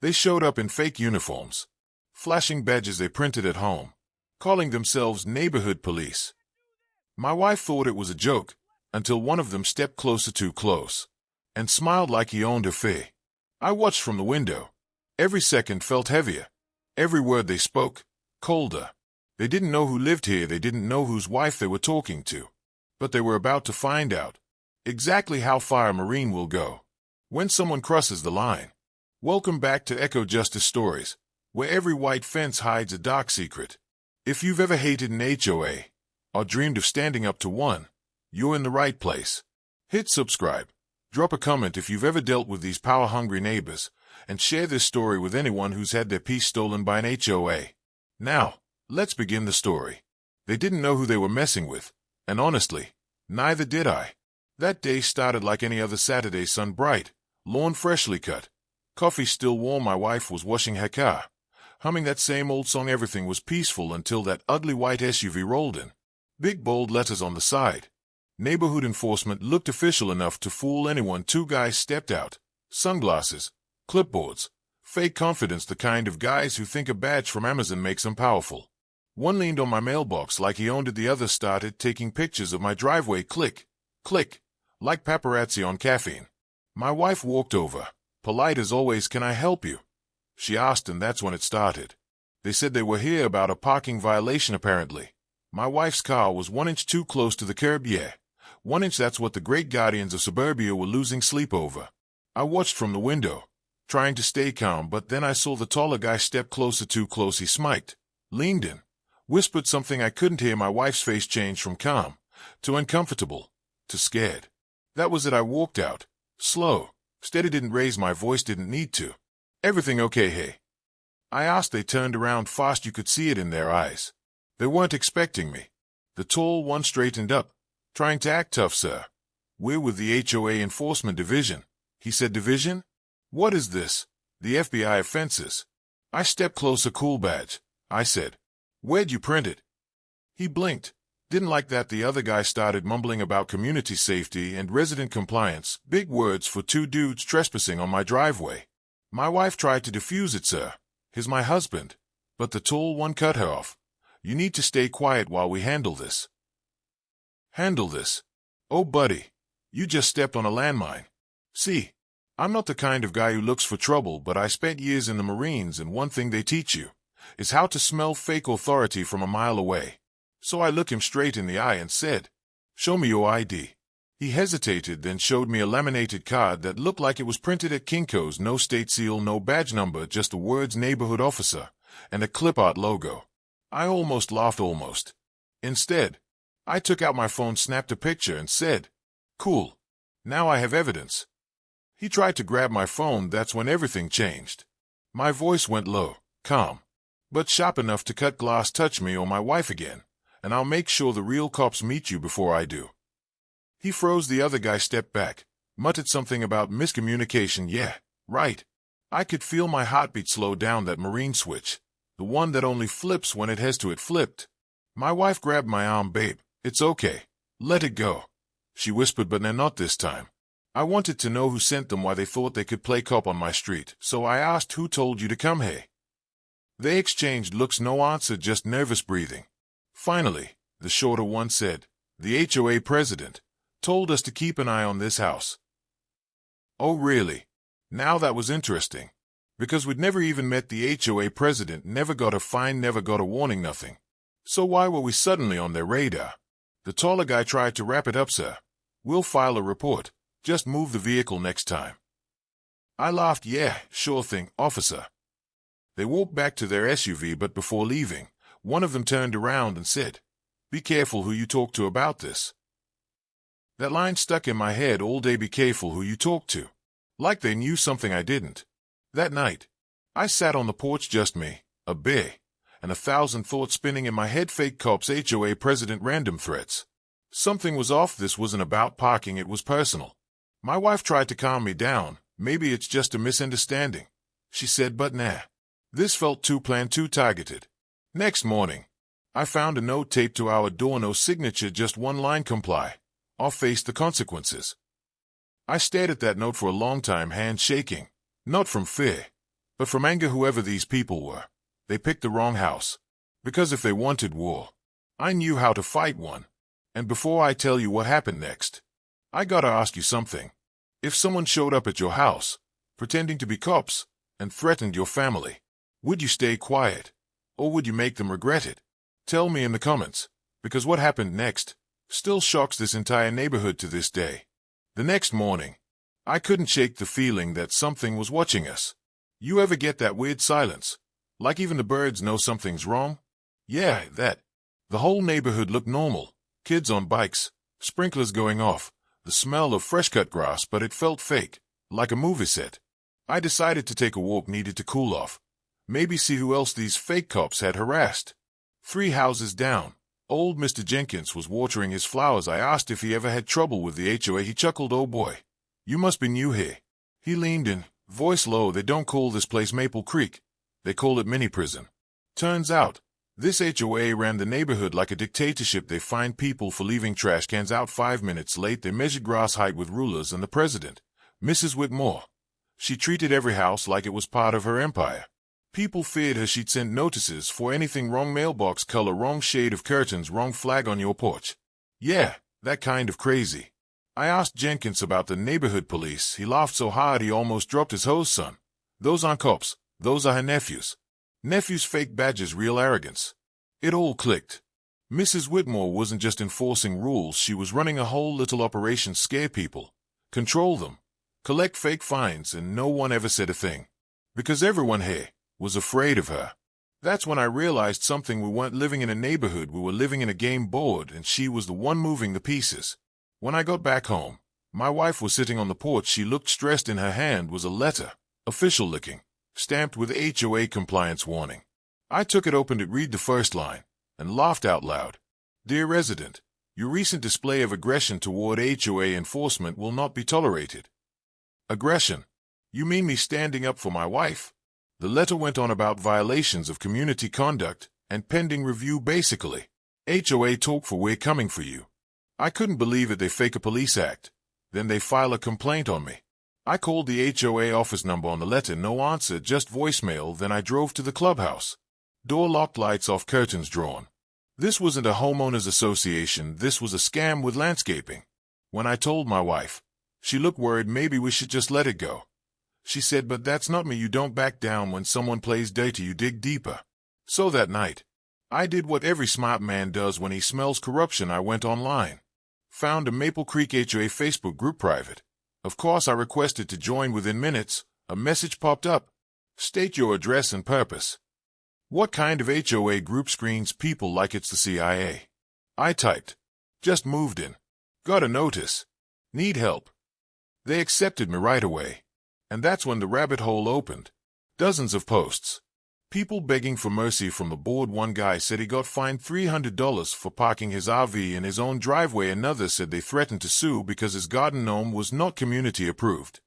They showed up in fake uniforms, flashing badges they printed at home, calling themselves neighborhood police. My wife thought it was a joke, until one of them stepped closer, too close, and smiled like he owned her fee. I watched from the window. Every second felt heavier. Every word they spoke, colder. They didn't know who lived here, they didn't know whose wife they were talking to. But they were about to find out exactly how far a Marine will go when someone crosses the line. Welcome back to Echo Justice Stories, where every white fence hides a dark secret. If you've ever hated an HOA, or dreamed of standing up to one, you're in the right place. Hit subscribe, drop a comment if you've ever dealt with these power-hungry neighbors, and share this story with anyone who's had their peace stolen by an HOA. Now, let's begin the story. They didn't know who they were messing with, and honestly, neither did I. That day started like any other Saturday, sun bright, lawn freshly cut, coffee still warm. My wife was washing her car, humming that same old song. Everything was peaceful until that ugly white SUV rolled in. Big bold letters on the side. Neighborhood enforcement looked official enough to fool anyone. Two guys stepped out, sunglasses, clipboards, fake confidence, the kind of guys who think a badge from Amazon makes them powerful. One leaned on my mailbox like he owned it. The other started taking pictures of my driveway. Click, click, like paparazzi on caffeine. My wife walked over, polite as always. Can I help you? She asked, and that's when it started. They said they were here about a parking violation apparently. My wife's car was 1 inch too close to the curb. Yeah, 1 inch, that's what the great guardians of suburbia were losing sleep over. I watched from the window, trying to stay calm, but then I saw the taller guy step closer, too close. He smiked, leaned in, whispered something I couldn't hear. My wife's face changed from calm to uncomfortable to scared. That was it. I walked out, slow, steady, didn't raise my voice, didn't need to. Everything okay, hey? I asked. They turned around fast. You could see it in their eyes. They weren't expecting me. The tall one straightened up, trying to act tough. Sir, we're with the HOA Enforcement Division. He said. Division? What is this? The FBI offenses. I stepped closer. Cool badge, I said. Where'd you print it? He blinked. Didn't like that. The other guy started mumbling about community safety and resident compliance, big words for two dudes trespassing on my driveway. My wife tried to defuse it. Sir, he's my husband. But the tall one cut her off. You need to stay quiet while we handle this. Handle this? Oh, buddy, you just stepped on a landmine. See, I'm not the kind of guy who looks for trouble, but I spent years in the Marines, and one thing they teach you is how to smell fake authority from a mile away. So I looked him straight in the eye and said, "Show me your ID." He hesitated, then showed me a laminated card that looked like it was printed at Kinko's. No state seal, no badge number, just the words neighborhood officer and a clip art logo. I almost laughed, almost. Instead, I took out my phone, snapped a picture, and said, "Cool. Now I have evidence." He tried to grab my phone. That's when everything changed. My voice went low, calm, but sharp enough to cut glass. "Touch me or my wife again, and I'll make sure the real cops meet you before I do." He froze. The other guy stepped back, muttered something about miscommunication. Yeah, right. I could feel my heartbeat slow down. That Marine switch, the one that only flips when it has to, it flipped. My wife grabbed my arm. "Babe, it's okay. Let it go," she whispered, "but not this time." I wanted to know who sent them, why they thought they could play cop on my street, so I asked, "Who told you to come here?" They exchanged looks, no answer, just nervous breathing. Finally, the shorter one said, "The HOA president told us to keep an eye on this house." Oh, really? Now that was interesting, because we'd never even met the HOA president, never got a fine, never got a warning, nothing. So why were we suddenly on their radar? The taller guy tried to wrap it up. "Sir, we'll file a report. Just move the vehicle next time." I laughed. "Yeah, sure thing, officer." They walked back to their SUV, but before leaving, one of them turned around and said, "Be careful who you talk to about this." That line stuck in my head all day. Be careful who you talk to. Like they knew something I didn't. That night, I sat on the porch, just me, a bear, and 1,000 thoughts spinning in my head. Fake cops, HOA president, random threats. Something was off. This wasn't about parking, it was personal. My wife tried to calm me down. "Maybe it's just a misunderstanding," she said, but nah. This felt too planned, too targeted. Next morning, I found a note taped to our door. No signature, just one line: "Comply or face the consequences." I stared at that note for a long time, hand shaking. Not from fear, But from anger, whoever these people were, they picked the wrong house. Because if they wanted war, I knew how to fight one. And before I tell you what happened next, I gotta ask you something. If someone showed up at your house, pretending to be cops, and threatened your family, would you stay quiet? Or would you make them regret it? Tell me in the comments, because what happened next still shocks this entire neighborhood to this day. The next morning, I couldn't shake the feeling that something was watching us. You ever get that weird silence? Like even the birds know something's wrong? Yeah, that. The whole neighborhood looked normal. Kids on bikes, sprinklers going off, the smell of fresh-cut grass, but it felt fake, like a movie set. I decided to take a walk, needed to cool off. Maybe see who else these fake cops had harassed. 3 houses down, old Mr. Jenkins was watering his flowers. I asked if he ever had trouble with the HOA. He chuckled, "Oh boy, you must be new here." He leaned in, voice low. "They don't call this place Maple Creek. They call it mini prison." Turns out, this HOA ran the neighborhood like a dictatorship. They fined people for leaving trash cans out 5 minutes late. They measured grass height with rulers, and the president, Mrs. Whitmore, she treated every house like it was part of her empire. People feared her. She'd send notices for anything wrong: mailbox color, wrong shade of curtains, wrong flag on your porch. Yeah, that kind of crazy. I asked Jenkins about the neighborhood police. He laughed so hard he almost dropped his hose. "Son, those aren't cops. Those are her nephews. Nephews, fake badges, real arrogance." It all clicked. Mrs. Whitmore wasn't just enforcing rules. She was running a whole little operation: scare people, control them, collect fake fines, and no one ever said a thing. Because everyone here was afraid of her. That's when I realized something. We weren't living in a neighborhood, we were living in a game board, and she was the one moving the pieces. When I got back home, my wife was sitting on the porch. She looked stressed. In her hand was a letter, official looking, stamped with HOA compliance warning. I took it, opened it, read the first line, and laughed out loud. "Dear resident, your recent display of aggression toward HOA enforcement will not be tolerated." Aggression? You mean me standing up for my wife? The letter went on about violations of community conduct and pending review. Basically, HOA talk for "we're coming for you." I couldn't believe it. They fake a police act, then they file a complaint on me. I called the HOA office number on the letter, no answer, just voicemail. Then I drove to the clubhouse. Door locked, lights off, curtains drawn. This wasn't a homeowners association, this was a scam with landscaping. When I told my wife, she looked worried. "Maybe we should just let it go." She said, "But that's not me. You don't back down when someone plays dirty, you dig deeper." So that night, I did what every smart man does when he smells corruption. I went online, found a Maple Creek HOA Facebook group private. Of course, I requested to join. Within minutes, a message popped up. "State your address and purpose." What kind of HOA group screens people like it's the CIA? I typed, "Just moved in. Got a notice. Need help." They accepted me right away. And that's when the rabbit hole opened. Dozens of posts. People begging for mercy from the board. One guy said he got fined $300 for parking his RV in his own driveway. Another said they threatened to sue because his garden gnome was not community approved.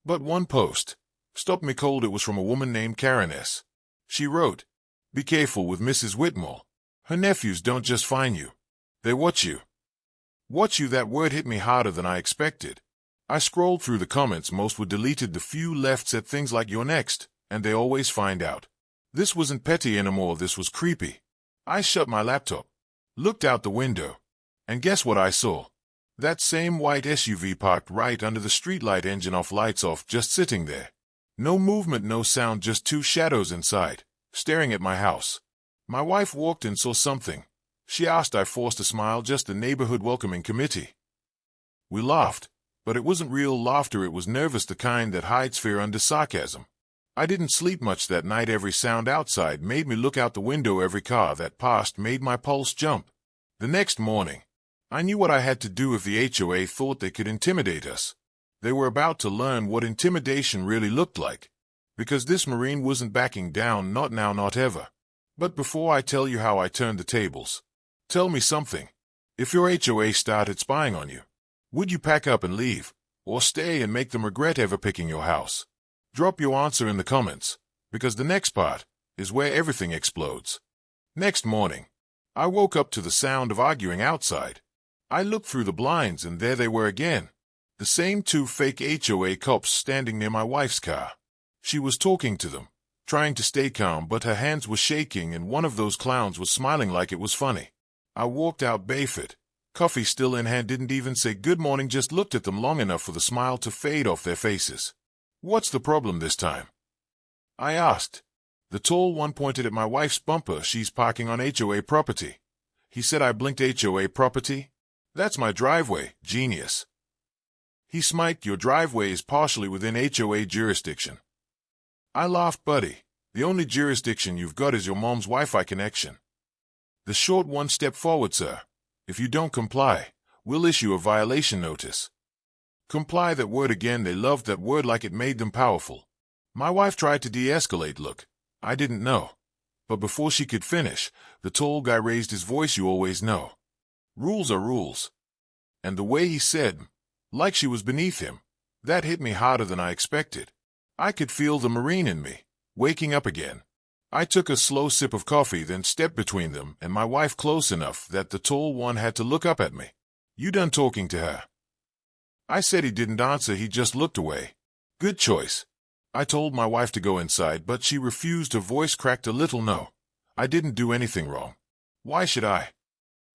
But one post stopped me cold. It was from a woman named Karen S. She wrote, "Be careful with Mrs. Whitmore. Her nephews don't just fine you. They watch you." Watch you, that word hit me harder than I expected. I scrolled through the comments. Most were deleted. The few left said things like, "You're next," and "they always find out." This wasn't petty anymore, this was creepy. I shut my laptop, looked out the window, and guess what I saw? That same white SUV parked right under the streetlight, engine off, lights off, just sitting there. No movement, no sound, just 2 shadows inside, staring at my house. My wife walked in, saw something. She asked. I forced a smile. "Just the neighborhood welcoming committee." We laughed, but it wasn't real laughter. It was nervous, the kind that hides fear under sarcasm. I didn't sleep much that night. Every sound outside made me look out the window. Every car that passed made my pulse jump. The next morning, I knew what I had to do if the HOA thought they could intimidate us. They were about to learn what intimidation really looked like. Because this Marine wasn't backing down, not now, not ever. But before I tell you how I turned the tables, tell me something. If your HOA started spying on you, would you pack up and leave, or stay and make them regret ever picking your house? Drop your answer in the comments, because the next part is where everything explodes. Next morning, I woke up to the sound of arguing outside. I looked through the blinds, and there they were again. The same 2 fake HOA cops standing near my wife's car. She was talking to them, trying to stay calm, but her hands were shaking and one of those clowns was smiling like it was funny. I walked out barefoot, coffee still in hand, didn't even say good morning, just looked at them long enough for the smile to fade off their faces. "What's the problem this time?" I asked. The tall one pointed at my wife's bumper. "She's parking on HOA property." He said. I blinked. "HOA property? That's my driveway, genius." He smiled. "Your driveway is partially within HOA jurisdiction." I laughed. "Buddy, the only jurisdiction you've got is your mom's Wi-Fi connection." The short one stepped forward. "Sir, if you don't comply, we'll issue a violation notice." Comply, that word again. They loved that word like it made them powerful. My wife tried to de-escalate. "Look, I didn't know." But before she could finish, the tall guy raised his voice. "You always know. Rules are rules." And the way he said, like she was beneath him, that hit me harder than I expected. I could feel the Marine in me waking up again. I took a slow sip of coffee, then stepped between them and my wife close enough that the tall one had to look up at me. "You done talking to her?" I said. He didn't answer. He just looked away. "Good choice." I told my wife to go inside, but she refused. Her voice cracked a little. "No, I didn't do anything wrong. Why should I?"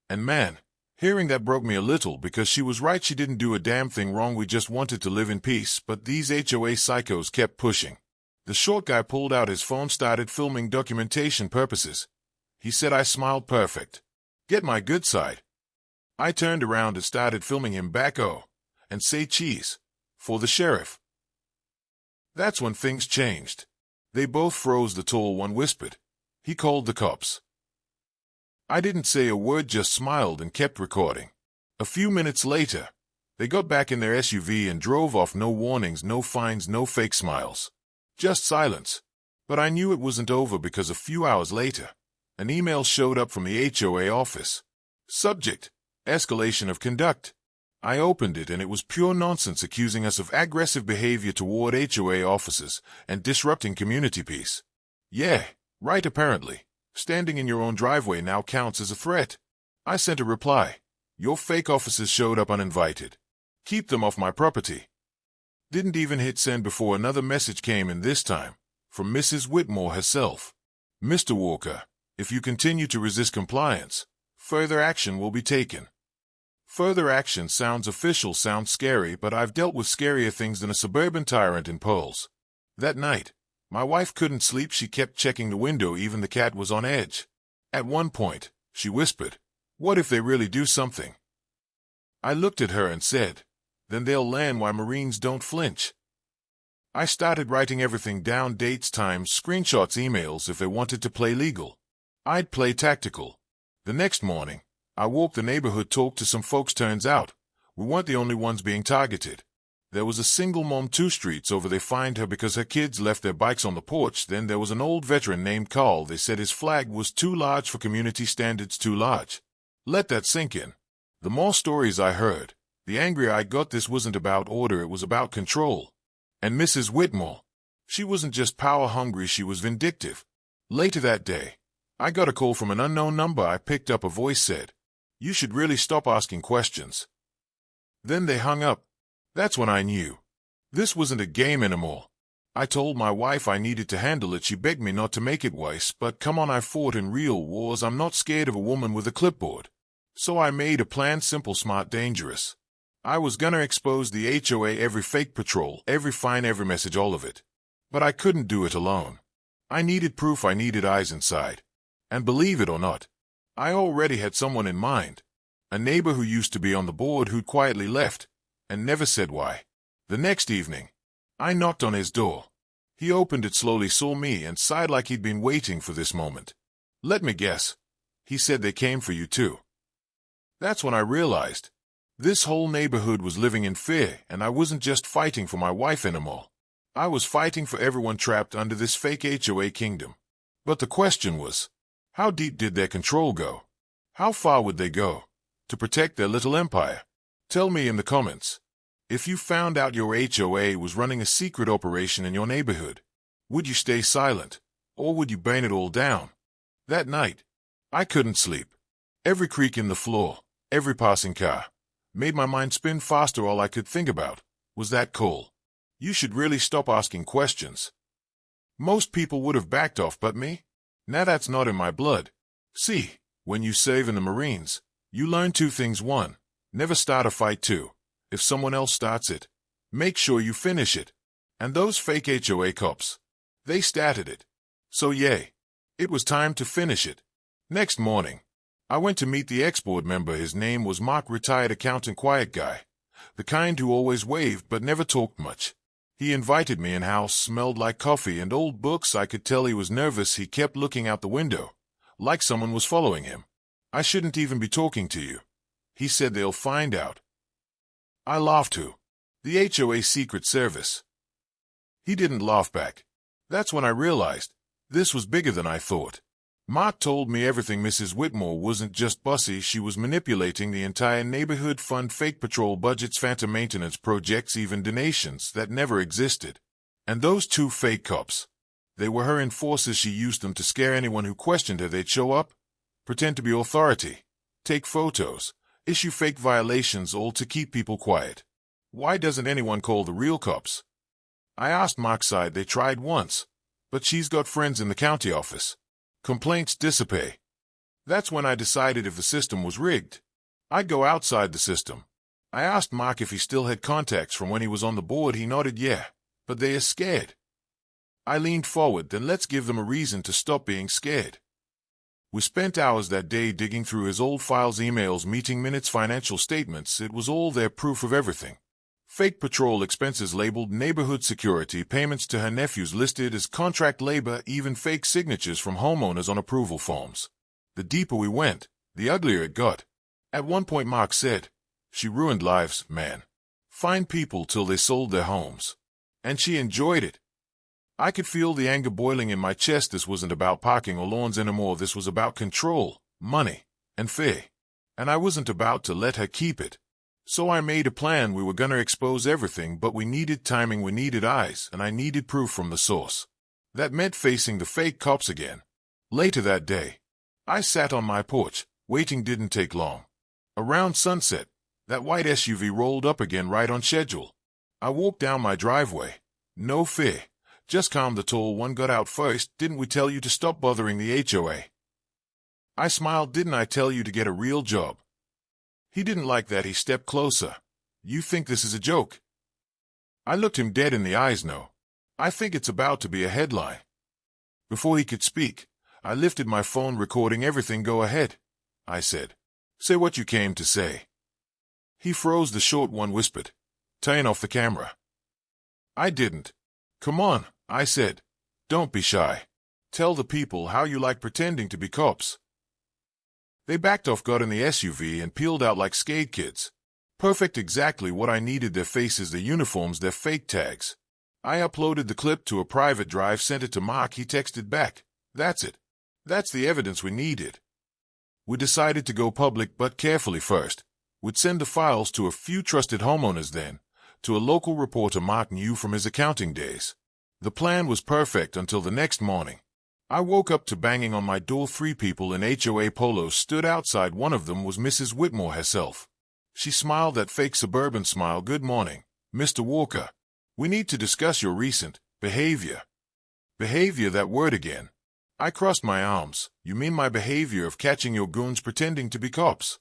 And man, hearing that broke me a little, because she was right. She didn't do a damn thing wrong. We just wanted to live in peace, but these HOA psychos kept pushing. The short guy pulled out his phone, started filming documentation purposes. He said. I smiled. "Perfect. Get my good side." I turned around and started filming him back. "Oh, and say cheese for the sheriff." That's when things changed. They both froze. The tall one whispered, "He called the cops." I didn't say a word, just smiled and kept recording. A few minutes later, they got back in their SUV and drove off. No warnings, no fines, no fake smiles. Just silence. But I knew it wasn't over, because a few hours later, an email showed up from the HOA office. Subject: escalation of conduct. I opened it and it was pure nonsense, accusing us of aggressive behavior toward HOA officers and disrupting community peace. Yeah, right, apparently. Standing in your own driveway now counts as a threat. I sent a reply. Your fake officers showed up uninvited. Keep them off my property. Didn't even hit send before another message came in, this time from Mrs. Whitmore herself. Mr. Walker, if you continue to resist compliance, further action will be taken. Further action sounds official, sounds scary, but I've dealt with scarier things than a suburban tyrant in pearls. That night, my wife couldn't sleep. She kept checking the window. Even the cat was on edge. At one point, she whispered, "What if they really do something?" I looked at her and said, "Then they'll learn why Marines don't flinch." I started writing everything down: dates, times, screenshots, emails. If they wanted to play legal, I'd play tactical. The next morning, I walked the neighborhood, talked to some folks. Turns out, we weren't the only ones being targeted. There was a single mom 2 streets over. They fined her because her kids left their bikes on the porch. Then there was an old veteran named Carl. They said his flag was too large for community standards, too large. Let that sink in. The more stories I heard, the angrier I got. This wasn't about order, it was about control. And Mrs. Whitmore, she wasn't just power hungry, she was vindictive. Later that day, I got a call from an unknown number. I picked up. A voice said, "You should really stop asking questions." Then they hung up. That's when I knew this wasn't a game anymore. I told my wife I needed to handle it. She begged me not to make it worse, but come on, I fought in real wars. I'm not scared of a woman with a clipboard. So I made a plan: simple, smart, dangerous. I was gonna expose the HOA, every fake patrol, every fine, every message, all of it. But I couldn't do it alone. I needed proof. I needed eyes inside. And believe it or not, I already had someone in mind. A neighbor who used to be on the board, who'd quietly left and never said why. The next evening, I knocked on his door. He opened it slowly, saw me, and sighed like he'd been waiting for this moment. "Let me guess," he said, "they came for you too." That's when I realized this whole neighborhood was living in fear, and I wasn't just fighting for my wife anymore. I was fighting for everyone trapped under this fake HOA kingdom. But the question was, how deep did their control go? How far would they go to protect their little empire? Tell me in the comments. If you found out your HOA was running a secret operation in your neighborhood, would you stay silent, or would you burn it all down? That night, I couldn't sleep. Every creak in the floor, every passing car, made my mind spin faster. All I could think about was that call. You should really stop asking questions. Most people would have backed off but me. Now that's not in my blood. See, when you serve in the Marines, you learn two things. One, never start a fight. Two, if someone else starts it, make sure you finish it. And those fake HOA cops, they started it. So yay, it was time to finish it. Next morning, I went to meet the ex-board member. His name was Mark, retired accountant, quiet guy, the kind who always waved but never talked much. He invited me in. House smelled like coffee and old books. I could tell he was nervous. He kept looking out the window, like someone was following him. I shouldn't even be talking to you, he said. They'll find out. I laughed. Who? The HOA Secret Service. He didn't laugh back. That's when I realized this was bigger than I thought. Mark told me everything. Mrs. Whitmore wasn't just bossy, she was manipulating the entire neighborhood fund, fake patrol budgets, phantom maintenance projects, even donations that never existed. And those two fake cops, they were her enforcers. She used them to scare anyone who questioned her. They'd show up, pretend to be authority, take photos, issue fake violations, all to keep people quiet. Why doesn't anyone call the real cops? I asked. Mark's side, they tried once, but she's got friends in the county office. Complaints dissipate. That's when I decided if the system was rigged, I'd go outside the system. I asked Mark if he still had contacts from when he was on the board. He nodded. Yeah, but they are scared. I leaned forward. Then let's give them a reason to stop being scared. We spent hours that day digging through his old files, emails, meeting minutes, financial statements. It was all there, proof of everything. Fake patrol expenses labeled neighborhood security, payments to her nephews listed as contract labor, even fake signatures from homeowners on approval forms. The deeper we went, the uglier it got. At one point Mark said, she ruined lives, man. Fined people till they sold their homes. And she enjoyed it. I could feel the anger boiling in my chest. This wasn't about parking or lawns anymore. This was about control, money, and fear. And I wasn't about to let her keep it. So I made a plan. We were gonna expose everything, but we needed timing, we needed eyes, and I needed proof from the source. That meant facing the fake cops again. Later that day, I sat on my porch. Waiting didn't take long. Around sunset, that white SUV rolled up again, right on schedule. I walked down my driveway. No fear, just calm. The tall one got out first. Didn't we tell you to stop bothering the HOA? I smiled. Didn't I tell you to get a real job? He didn't like that. He stepped closer. You think this is a joke? I looked him dead in the eyes. No. I think it's about to be a headline. Before he could speak, I lifted my phone, recording everything. Go ahead, I said. Say what you came to say. He froze. The short one whispered, turn off the camera. I didn't. Come on, I said. Don't be shy. Tell the people how you like pretending to be cops. They backed off, got in the SUV, and peeled out like scared kids. Perfect, exactly what I needed. Their faces, their uniforms, their fake tags. I uploaded the clip to a private drive, sent it to Mark. He texted back, that's it. That's the evidence we needed. We decided to go public, but carefully first. We'd send the files to a few trusted homeowners, then to a local reporter Mark knew from his accounting days. The plan was perfect until the next morning. I woke up to banging on my door. 3 people in HOA polos stood outside. One of them was Mrs. Whitmore herself. She smiled, that fake suburban smile. Good morning, Mr. Walker. We need to discuss your recent behavior. Behavior, that word again. I crossed my arms. You mean my behavior of catching your goons pretending to be cops?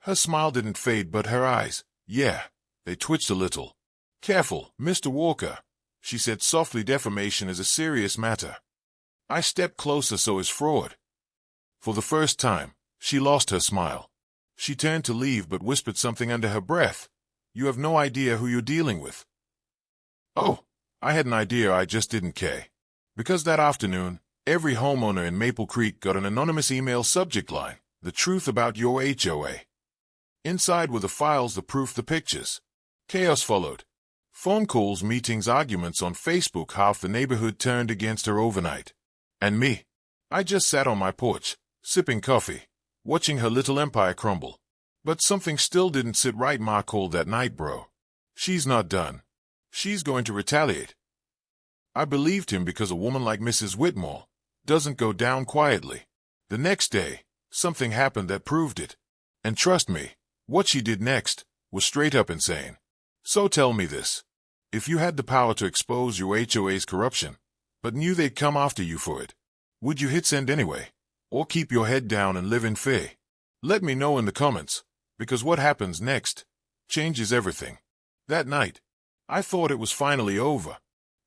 Her smile didn't fade, but her eyes, yeah, they twitched a little. Careful, Mr. Walker, she said softly. Defamation is a serious matter. I stepped closer. So is fraud. For the first time, she lost her smile. She turned to leave but whispered something under her breath. You have no idea who you're dealing with. Oh, I had an idea, I just didn't care. Because that afternoon, every homeowner in Maple Creek got an anonymous email, subject line, the truth about your HOA. Inside were the files, the proof, the pictures. Chaos followed. Phone calls, meetings, arguments on Facebook. Half the neighborhood turned against her overnight. And me. I just sat on my porch, sipping coffee, watching her little empire crumble. But something still didn't sit right. Mark called that night. Bro, she's not done. She's going to retaliate. I believed him, because a woman like Mrs. Whitmore doesn't go down quietly. The next day, something happened that proved it. And trust me, what she did next was straight up insane. So tell me this. If you had the power to expose your HOA's corruption, but knew they'd come after you for it. Would you hit send anyway? Or keep your head down and live in fear? Let me know in the comments, because what happens next changes everything. That night, I thought it was finally over.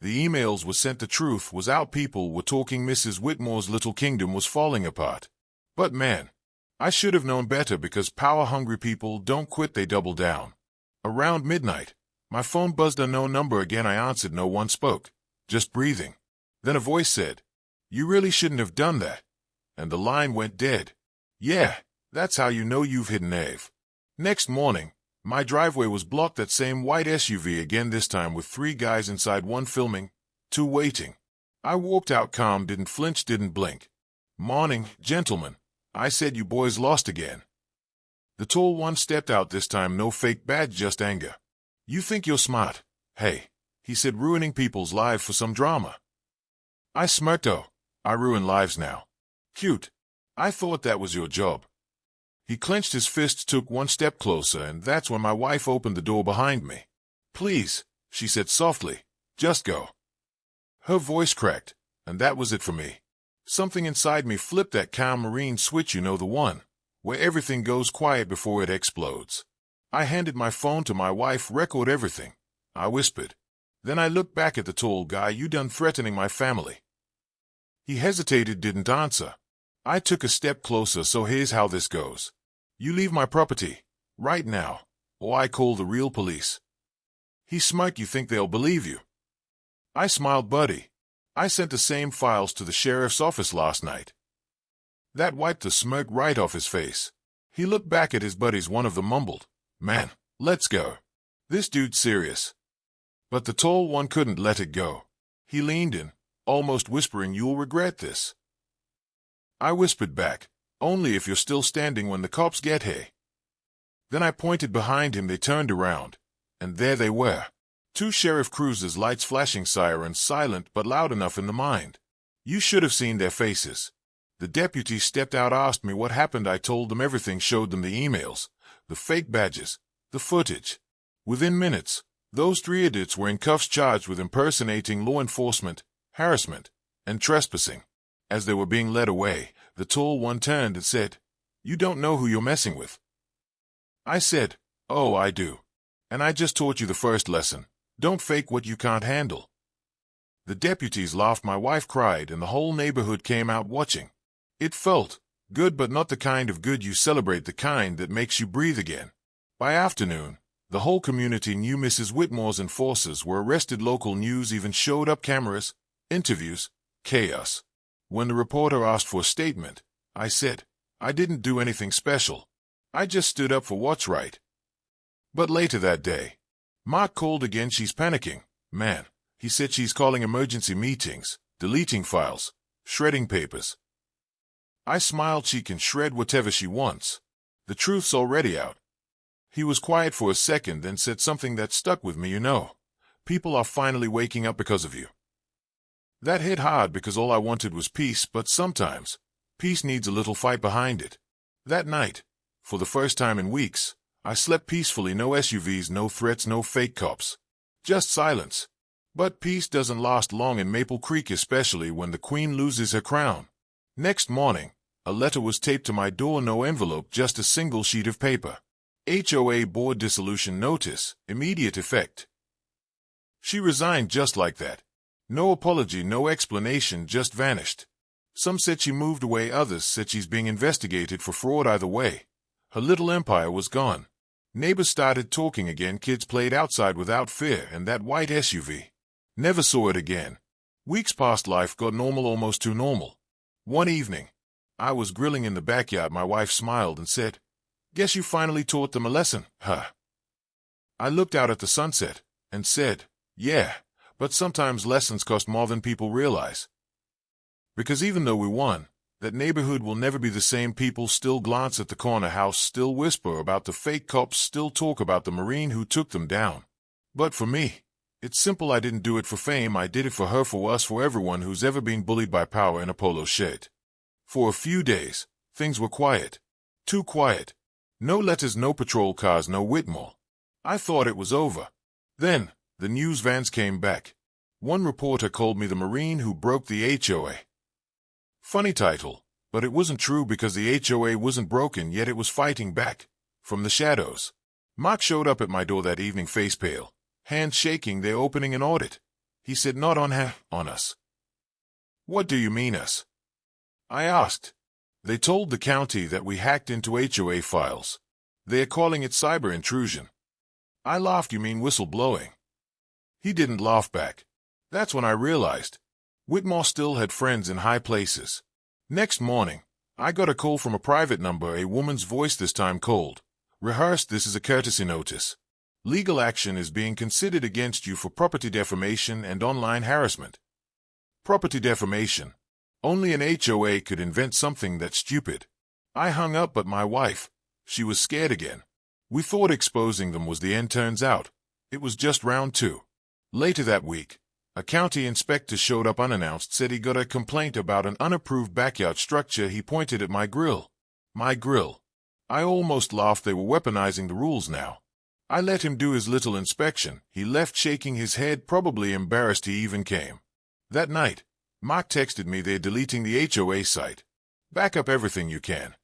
The emails were sent, the truth was out, people were talking, Mrs. Whitmore's little kingdom was falling apart. But man, I should have known better, because power-hungry people don't quit, they double down. Around midnight, my phone buzzed, unknown number again. I answered, no one spoke, just breathing. Then a voice said, "You really shouldn't have done that." And the line went dead. Yeah, that's how you know you've hit Nave. Next morning, my driveway was blocked, that same white SUV again, this time with 3 guys inside, 1 filming, 2 waiting. I walked out calm, didn't flinch, didn't blink. "Morning, gentlemen," I said. "You boys lost again." The tall one stepped out, this time no fake badge, just anger. "You think you're smart, hey," he said, "ruining people's lives for some drama." I smirked. "Oh, I ruin lives now. Cute. I thought that was your job." He clenched his fists, took 1 step closer, and that's when my wife opened the door behind me. "Please," she said softly, "just go." Her voice cracked, and that was it for me. Something inside me flipped that calm marine switch, you know, the one where everything goes quiet before it explodes. I handed my phone to my wife. "Record everything," I whispered. Then I looked back at the tall guy. "You done threatening my family?" He hesitated, didn't answer. I took a step closer. "So here's how this goes. You leave my property right now, or I call the real police." He smirked. "You think they'll believe you?" I smiled. "Buddy, I sent the same files to the sheriff's office last night." That wiped the smirk right off his face. He looked back at his buddies. One of them mumbled, "Man, let's go. This dude's serious." But the tall one couldn't let it go. He leaned in, almost whispering, "You'll regret this." I whispered back, "Only if you're still standing when the cops get here." Then I pointed behind him. They turned around, and there they were. 2 sheriff cruisers, lights flashing, sirens silent but loud enough in the mind. You should have seen their faces. The deputy stepped out, asked me what happened. I told them everything, showed them the emails, the fake badges, the footage. Within minutes, those 3 idiots were in cuffs, charged with impersonating law enforcement, harassment, and trespassing. As they were being led away, the tall one turned and said, "You don't know who you're messing with." I said, "Oh, I do. And I just taught you the first lesson. Don't fake what you can't handle." The deputies laughed, my wife cried, and the whole neighborhood came out watching. It felt good, but not the kind of good you celebrate, the kind that makes you breathe again. By afternoon, the whole community knew Mrs. Whitmore's enforcers were arrested. Local news even showed up, cameras, interviews, chaos. When the reporter asked for a statement, I said, "I didn't do anything special. I just stood up for what's right." But later that day, Mark called again. "She's panicking, man," he said. "She's calling emergency meetings, deleting files, shredding papers." I smiled. "She can shred whatever she wants. The truth's already out." He was quiet for a second, then said something that stuck with me. "You know, people are finally waking up because of you." That hit hard, because all I wanted was peace, but sometimes peace needs a little fight behind it. That night, for the first time in weeks, I slept peacefully. No SUVs, no threats, no fake cops. Just silence. But peace doesn't last long in Maple Creek, especially when the queen loses her crown. Next morning, a letter was taped to my door. No envelope, just a single sheet of paper. HOA board dissolution notice, immediate effect. She resigned just like that. No apology, no explanation, just vanished. Some said she moved away, others said she's being investigated for fraud. Either way, her little empire was gone. Neighbors started talking again, kids played outside without fear, and that white SUV. Never saw it again. Weeks passed, life got normal, almost too normal. One evening, I was grilling in the backyard. My wife smiled and said, "Guess you finally taught them a lesson, huh?" I looked out at the sunset and said, "Yeah, but sometimes lessons cost more than people realize." Because even though we won, that neighborhood will never be the same. People still glance at the corner house, still whisper about the fake cops, still talk about the Marine who took them down. But for me, it's simple. I didn't do it for fame. I did it for her, for us, for everyone who's ever been bullied by power in a polo shirt. For a few days, things were quiet. Too quiet. No letters, no patrol cars, no Whitmore. I thought it was over. Then, the news vans came back. One reporter called me the Marine who broke the HOA. Funny title, but it wasn't true because the HOA wasn't broken, yet it was fighting back from the shadows. Mark showed up at my door that evening, face pale, hands shaking. They're opening an audit. He said, not on us. What do you mean us? I asked. They told the county that we hacked into HOA files. They are calling it cyber intrusion. I laughed. You mean whistleblowing? He didn't laugh back. That's when I realized Whitmore still had friends in high places. Next morning, I got a call from a private number, a woman's voice this time, cold. Rehearsed, this is a courtesy notice. Legal action is being considered against you for property defamation and online harassment. Property defamation. Only an HOA could invent something that stupid. I hung up, but my wife, she was scared again. We thought exposing them was the end. Turns out, it was just round two. Later that week, a county inspector showed up unannounced, said he got a complaint about an unapproved backyard structure. He pointed at my grill. My grill. I almost laughed. They were weaponizing the rules now. I let him do his little inspection. He left shaking his head, probably embarrassed he even came. That night, Mark texted me they're deleting the HOA site. Back up everything you can.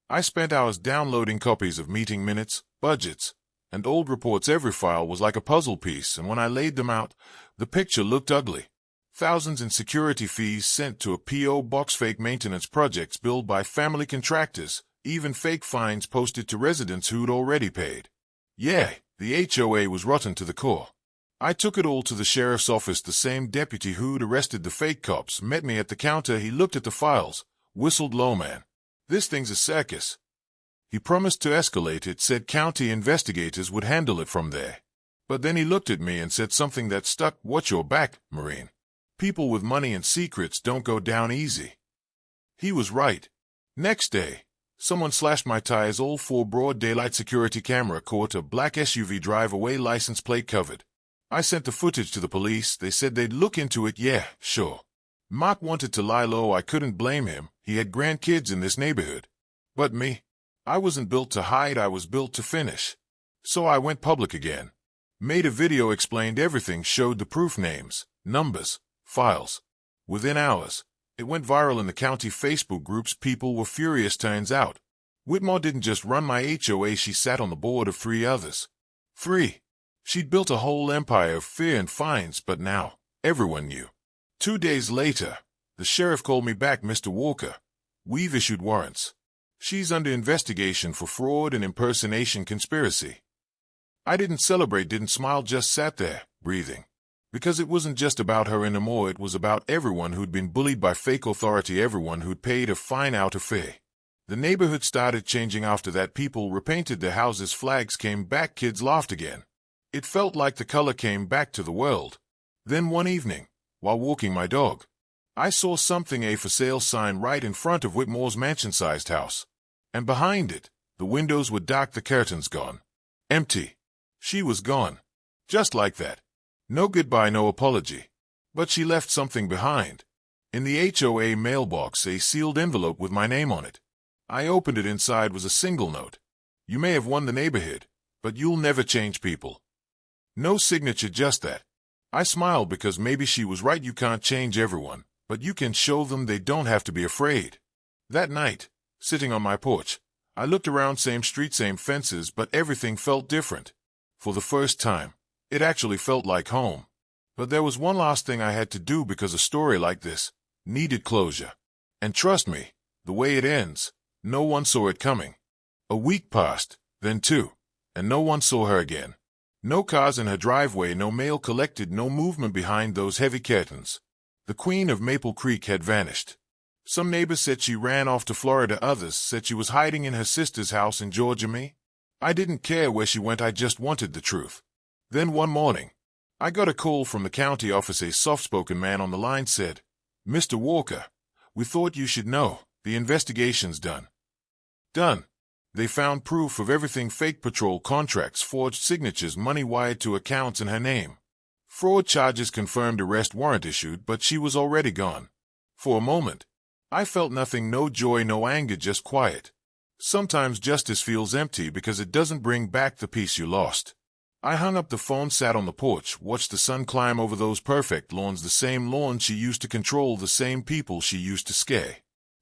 I spent hours downloading copies of meeting minutes, budgets, and old reports. Every file was like a puzzle piece, and when I laid them out, the picture looked ugly. Thousands in security fees sent to a P.O. box, fake maintenance projects billed by family contractors, even fake fines posted to residents who'd already paid. Yeah, the HOA was rotten to the core. I took it all to the sheriff's office. The same deputy who'd arrested the fake cops met me at the counter. He looked at the files, whistled low. Man, this thing's a circus. He promised to escalate it, said county investigators would handle it from there. But then he looked at me and said something that stuck. Watch your back, Marine. People with money and secrets don't go down easy. He was right. Next day, someone slashed my tires, all for broad daylight. Security camera caught a black SUV drive away, license plate covered. I sent the footage to the police. They said they'd look into it. Yeah, sure. Mark wanted to lie low. I couldn't blame him. He had grandkids in this neighborhood. But me, I wasn't built to hide. I was built to finish. So I went public again. Made a video, explained everything, showed the proof, names, numbers, files. Within hours, it went viral in the county Facebook groups. People were furious. Turns out, Whitmore didn't just run my HOA, she sat on the board of 3 others. 3. She'd built a whole empire of fear and fines, but now, everyone knew. 2 days later, the sheriff called me back. Mr. Walker, we've issued warrants. She's under investigation for fraud and impersonation conspiracy. I didn't celebrate, didn't smile, just sat there, breathing. Because it wasn't just about her anymore, it was about everyone who'd been bullied by fake authority, everyone who'd paid a fine out of fear. The neighborhood started changing after that. People repainted their houses, flags came back, kids laughed again. It felt like the color came back to the world. Then one evening, while walking my dog, I saw something, a for sale sign right in front of Whitmore's mansion-sized house. And behind it, the windows were dark, the curtains gone. Empty. She was gone. Just like that. No goodbye, no apology. But she left something behind. In the HOA mailbox, a sealed envelope with my name on it. I opened it. Inside was a single note. You may have won the neighborhood, but you'll never change people. No signature, just that. I smiled because maybe she was right. You can't change everyone, but you can show them they don't have to be afraid. That night, sitting on my porch, I looked around, same street, same fences, but everything felt different. For the first time, it actually felt like home. But there was one last thing I had to do because a story like this needed closure. And trust me, the way it ends, no one saw it coming. A week passed, then 2, and no one saw her again. No cars in her driveway, no mail collected, no movement behind those heavy curtains. The Queen of Maple Creek had vanished. Some neighbors said she ran off to Florida, others said she was hiding in her sister's house in Georgia. Me? I didn't care where she went, I just wanted the truth. Then one morning, I got a call from the county office. A soft-spoken man on the line said, "Mr. Walker, we thought you should know, the investigation's done." Done. They found proof of everything: fake patrol contracts, forged signatures, money wired to accounts in her name. Fraud charges confirmed, arrest warrant issued, but she was already gone. For a moment, I felt nothing, no joy, no anger, just quiet. Sometimes justice feels empty because it doesn't bring back the peace you lost. I hung up the phone, sat on the porch, watched the sun climb over those perfect lawns, the same lawns she used to control, the same people she used to scare.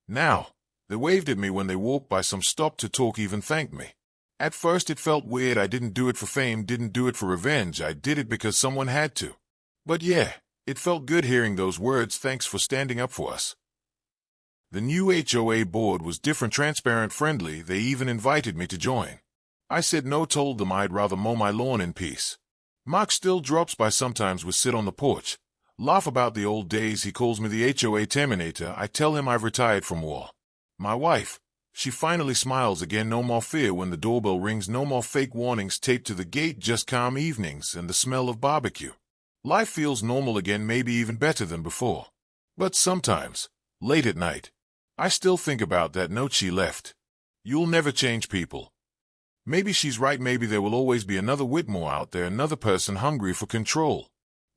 Now, they waved at me when they walked by, some stopped to talk, even thanked me. At first it felt weird. I didn't do it for fame, didn't do it for revenge. I did it because someone had to. But yeah, it felt good hearing those words, thanks for standing up for us. The new HOA board was different, transparent, friendly. They even invited me to join. I said no, told them I'd rather mow my lawn in peace. Mark still drops by sometimes. We sit on the porch, laugh about the old days. He calls me the HOA Terminator. I tell him I've retired from war. My wife, she finally smiles again. No more fear when the doorbell rings, no more fake warnings taped to the gate, just calm evenings and the smell of barbecue. Life feels normal again, maybe even better than before. But sometimes, late at night, I still think about that note she left. You'll never change people. Maybe she's right. Maybe there will always be another Whitmore out there, another person hungry for control.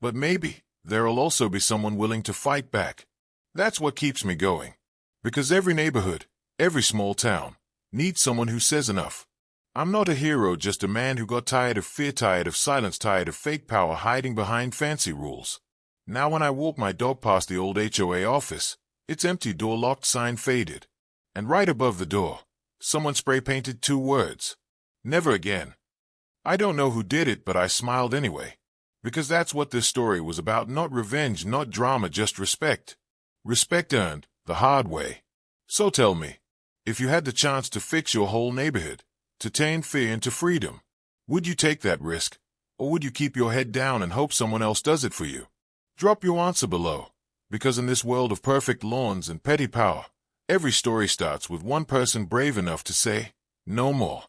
But maybe there'll also be someone willing to fight back. That's what keeps me going. Because every neighborhood, every small town, needs someone who says enough. I'm not a hero, just a man who got tired of fear, tired of silence, tired of fake power hiding behind fancy rules. Now when I walk my dog past the old HOA office, it's empty, door locked, sign faded. And right above the door, someone spray painted 2 words. Never again. I don't know who did it, but I smiled anyway. Because that's what this story was about. Not revenge, not drama, just respect. Respect earned the hard way. So tell me, if you had the chance to fix your whole neighborhood, to turn fear into freedom, would you take that risk? Or would you keep your head down and hope someone else does it for you? Drop your answer below. Because in this world of perfect lawns and petty power, every story starts with one person brave enough to say, no more.